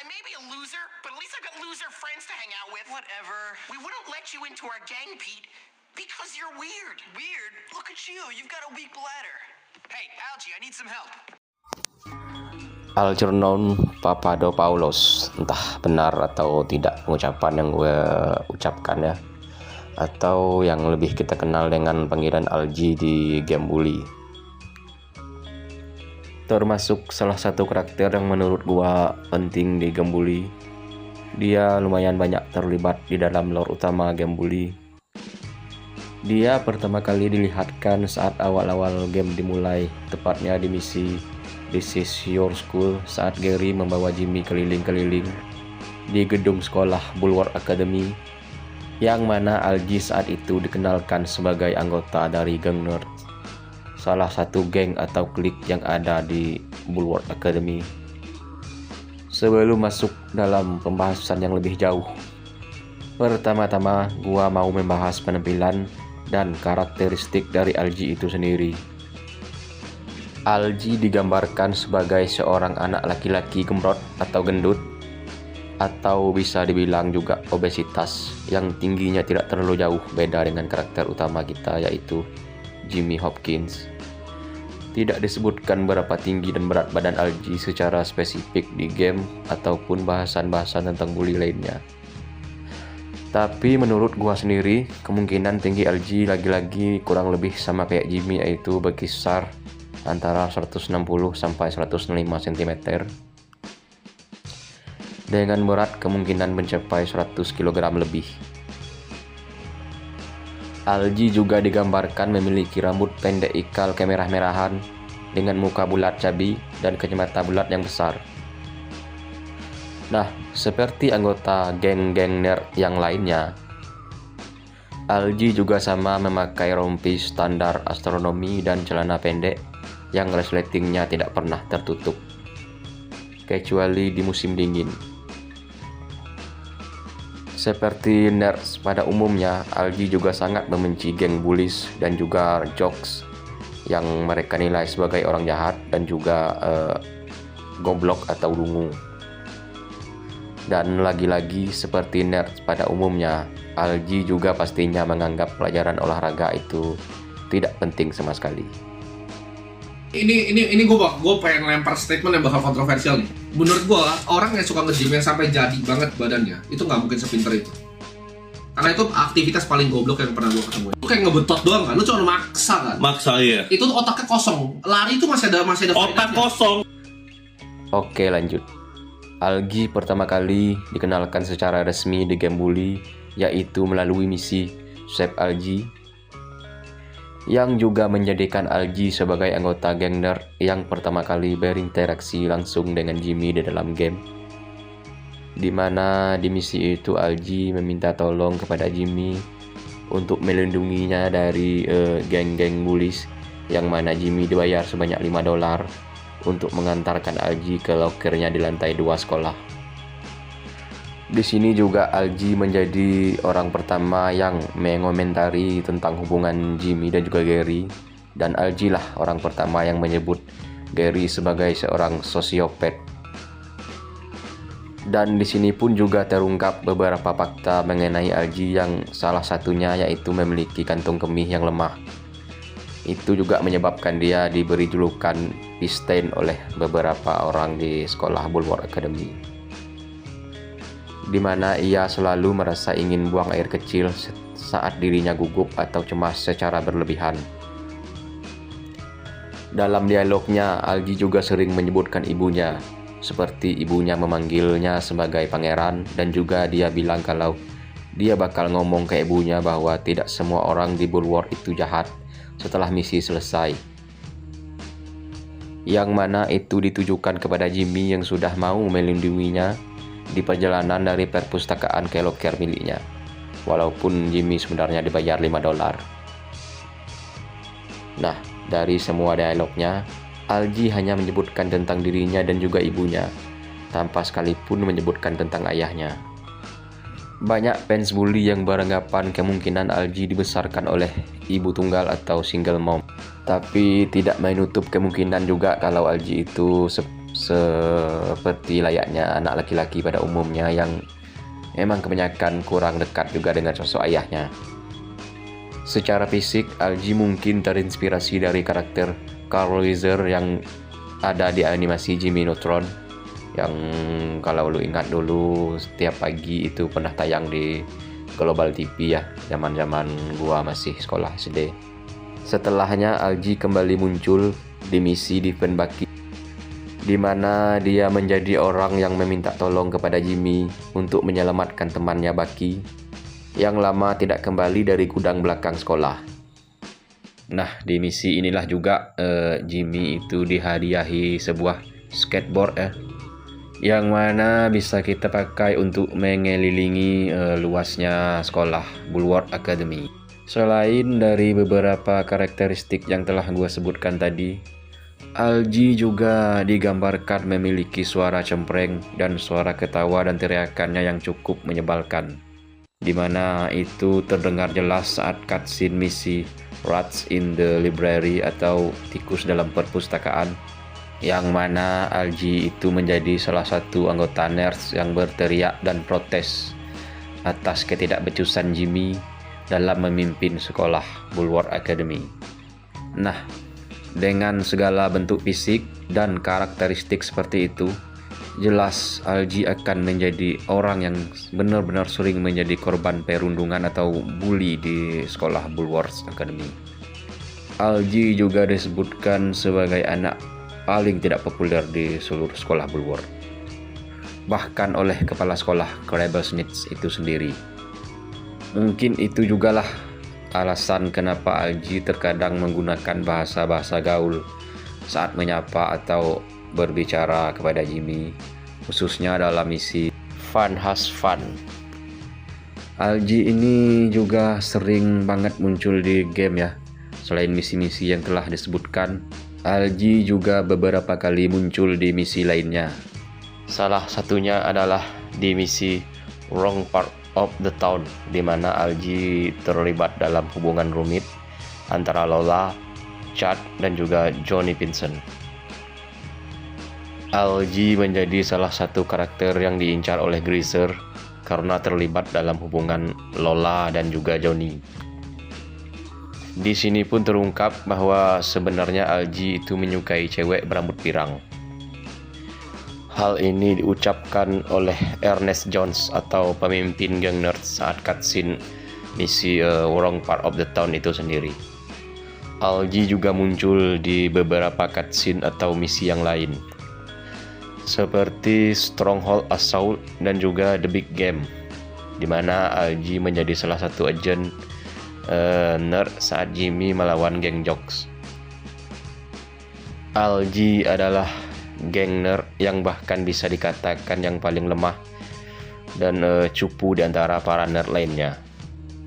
I may be a loser, but at least I've got loser friends to hang out with. Whatever. We wouldn't let you into our gang, Pete, because you're weird. Weird? Look at you. You've got a weak bladder. Hey, Algie, I need some help. Algernon Papadopoulos, entah benar atau tidak pengucapan yang gue ucapkan ya, atau yang lebih kita kenal dengan panggilan Algie di game Bully. Termasuk salah satu karakter yang menurut gue penting di game Bully. Dia lumayan banyak terlibat di dalam lore utama game Bully. Dia pertama kali dilihatkan saat awal-awal game dimulai, tepatnya di misi This is your school, saat Gary membawa Jimmy keliling-keliling di gedung sekolah Bulwark Academy, yang mana Algie saat itu dikenalkan sebagai anggota dari geng nerd, salah satu geng atau klik yang ada di Bulwark Academy. Sebelum masuk dalam pembahasan yang lebih jauh, pertama-tama gua mau membahas penampilan dan karakteristik dari Algie itu sendiri. Algie digambarkan sebagai seorang anak laki-laki gemrot atau gendut, atau bisa dibilang juga obesitas, yang tingginya tidak terlalu jauh beda dengan karakter utama kita, yaitu Jimmy Hopkins. Tidak disebutkan berapa tinggi dan berat badan Algie secara spesifik di game ataupun bahasan-bahasan tentang bully lainnya. Tapi menurut gua sendiri, kemungkinan tinggi Algie lagi-lagi kurang lebih sama kayak Jimmy, yaitu berkisar antara 160 sampai 105 cm dengan berat kemungkinan mencapai 100 kg lebih. Algie juga digambarkan memiliki rambut pendek ikal kemerah-merahan dengan muka bulat cabi dan kacamata bulat yang besar. Nah, seperti anggota geng-geng nerd yang lainnya, Algie juga sama memakai rompi standar astronomi dan celana pendek yang resletingnya tidak pernah tertutup, kecuali di musim dingin. Seperti nerds pada umumnya, Algie juga sangat membenci geng bullies dan juga jocks yang mereka nilai sebagai orang jahat dan juga goblok atau dungu. Dan lagi-lagi seperti nerds pada umumnya, Algie juga pastinya menganggap pelajaran olahraga itu tidak penting sama sekali. Ini gue pengen lempar statement yang bakal kontroversial nih. Menurut gue, orang yang suka nge-gym yang sampai jadi banget badannya, itu nggak mungkin sepinter itu. Karena itu aktivitas paling goblok yang pernah gue ketemu. Lu kayak ngebetot doang kan, lu cuma maksa kan. Maksa iya. Itu otaknya kosong. Lari itu masih ada Otak kosong. Oke, lanjut. Algie pertama kali dikenalkan secara resmi di game Bully, yaitu melalui misi Save Algie, yang juga menjadikan Algie sebagai anggota geng nerd yang pertama kali berinteraksi langsung dengan Jimmy di dalam game. Dimana di misi itu Algie meminta tolong kepada Jimmy untuk melindunginya dari geng-geng bullies, yang mana Jimmy dibayar sebanyak $5 untuk mengantarkan Algie ke lokernya di lantai 2 sekolah. Di sini juga Algie menjadi orang pertama yang mengomentari tentang hubungan Jimmy dan juga Gary, dan Algie lah orang pertama yang menyebut Gary sebagai seorang sosiopat. Dan di sini pun juga terungkap beberapa fakta mengenai Algie, yang salah satunya yaitu memiliki kantung kemih yang lemah. Itu juga menyebabkan dia diberi julukan Pistain oleh beberapa orang di sekolah Bulwark Academy, di mana ia selalu merasa ingin buang air kecil saat dirinya gugup atau cemas secara berlebihan. Dalam dialognya, Algie juga sering menyebutkan ibunya, seperti ibunya memanggilnya sebagai pangeran, dan juga dia bilang kalau dia bakal ngomong ke ibunya bahwa tidak semua orang di Bulwark itu jahat setelah misi selesai. Yang mana itu ditujukan kepada Jimmy yang sudah mau melindunginya di perjalanan dari perpustakaan ke loker miliknya, walaupun Jimmy sebenarnya dibayar $5. Nah, dari semua dialognya, Algie hanya menyebutkan tentang dirinya dan juga ibunya, tanpa sekalipun menyebutkan tentang ayahnya. Banyak fans bully yang beranggapan kemungkinan Algie dibesarkan oleh ibu tunggal atau single mom, tapi tidak menutup kemungkinan juga kalau Algie itu seperti layaknya anak laki-laki pada umumnya yang memang kebanyakan kurang dekat juga dengan sosok ayahnya. Secara fisik, Algie mungkin terinspirasi dari karakter Carl Wheezer yang ada di animasi Jimmy Neutron, yang kalau lu ingat dulu setiap pagi itu pernah tayang di Global TV ya, zaman-zaman gua masih sekolah SD. Setelahnya Algie kembali muncul di misi Defend Bucky, di mana dia menjadi orang yang meminta tolong kepada Jimmy untuk menyelamatkan temannya Bucky yang lama tidak kembali dari gudang belakang sekolah. Nah, di misi inilah juga Jimmy itu dihadiahi sebuah skateboard yang mana bisa kita pakai untuk mengelilingi luasnya sekolah Bulwark Academy. Selain dari beberapa karakteristik yang telah gue sebutkan tadi, Algie juga digambarkan memiliki suara cempreng dan suara ketawa dan teriakannya yang cukup menyebalkan, di mana itu terdengar jelas saat cutscene misi Rats in the Library atau tikus dalam perpustakaan, yang mana Algie itu menjadi salah satu anggota nerds yang berteriak dan protes atas ketidakbecusan Jimmy dalam memimpin sekolah Bulwark Academy. Nah, dengan segala bentuk fisik dan karakteristik seperti itu, jelas Algie akan menjadi orang yang benar-benar sering menjadi korban perundungan atau bully di sekolah Bulwark Academy. Algie juga disebutkan sebagai anak paling tidak populer di seluruh sekolah Bulwark, bahkan oleh kepala sekolah Crabble Snitch itu sendiri. Mungkin itu jugalah alasan kenapa Algie terkadang menggunakan bahasa-bahasa gaul saat menyapa atau berbicara kepada Jimmy, khususnya dalam misi Fun Has Fun. Algie ini juga sering banget muncul di game ya. Selain misi-misi yang telah disebutkan, Algie juga beberapa kali muncul di misi lainnya. Salah satunya adalah di misi Wrong Part of the Town, di mana Algie terlibat dalam hubungan rumit antara Lola, Chad, dan juga Johnny Vincent. Algie menjadi salah satu karakter yang diincar oleh Greaser karena terlibat dalam hubungan Lola dan juga Johnny. Di sini pun terungkap bahwa sebenarnya Algie itu menyukai cewek berambut pirang. Hal ini diucapkan oleh Ernest Jones atau pemimpin geng nerds saat cutscene misi Wrong Part of the Town itu sendiri. Algie juga muncul di beberapa cutscene atau misi yang lain, seperti Stronghold Assault dan juga The Big Game, di mana Algie menjadi salah satu agen nerd saat Jimmy melawan geng Jocks. Algie adalah geng nerd yang bahkan bisa dikatakan yang paling lemah dan cupu di antara para nerd lainnya,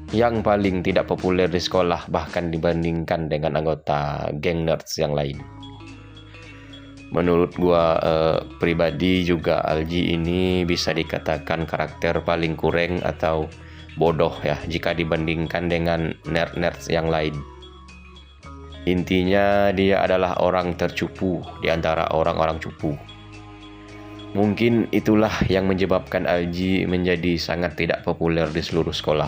yang paling tidak populer di sekolah bahkan dibandingkan dengan anggota geng nerds yang lain. Menurut gua pribadi juga Algie ini bisa dikatakan karakter paling kurang atau bodoh ya jika dibandingkan dengan nerd-nerds yang lain. Intinya dia adalah orang tercupu di antara orang-orang cupu. Mungkin itulah yang menyebabkan Algie menjadi sangat tidak populer di seluruh sekolah.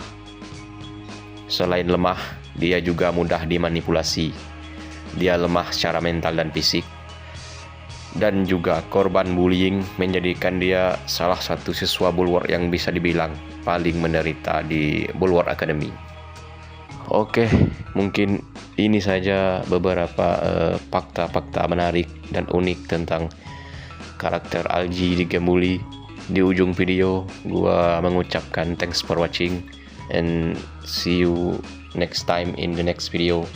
Selain lemah, dia juga mudah dimanipulasi. Dia lemah secara mental dan fisik. Dan juga korban bullying menjadikan dia salah satu siswa Bulwark yang bisa dibilang paling menderita di Bulwark Academy. Oke, mungkin ini saja beberapa fakta-fakta menarik dan unik tentang karakter Algie di Game Bully. Di ujung video, gua mengucapkan thanks for watching and see you next time in the next video.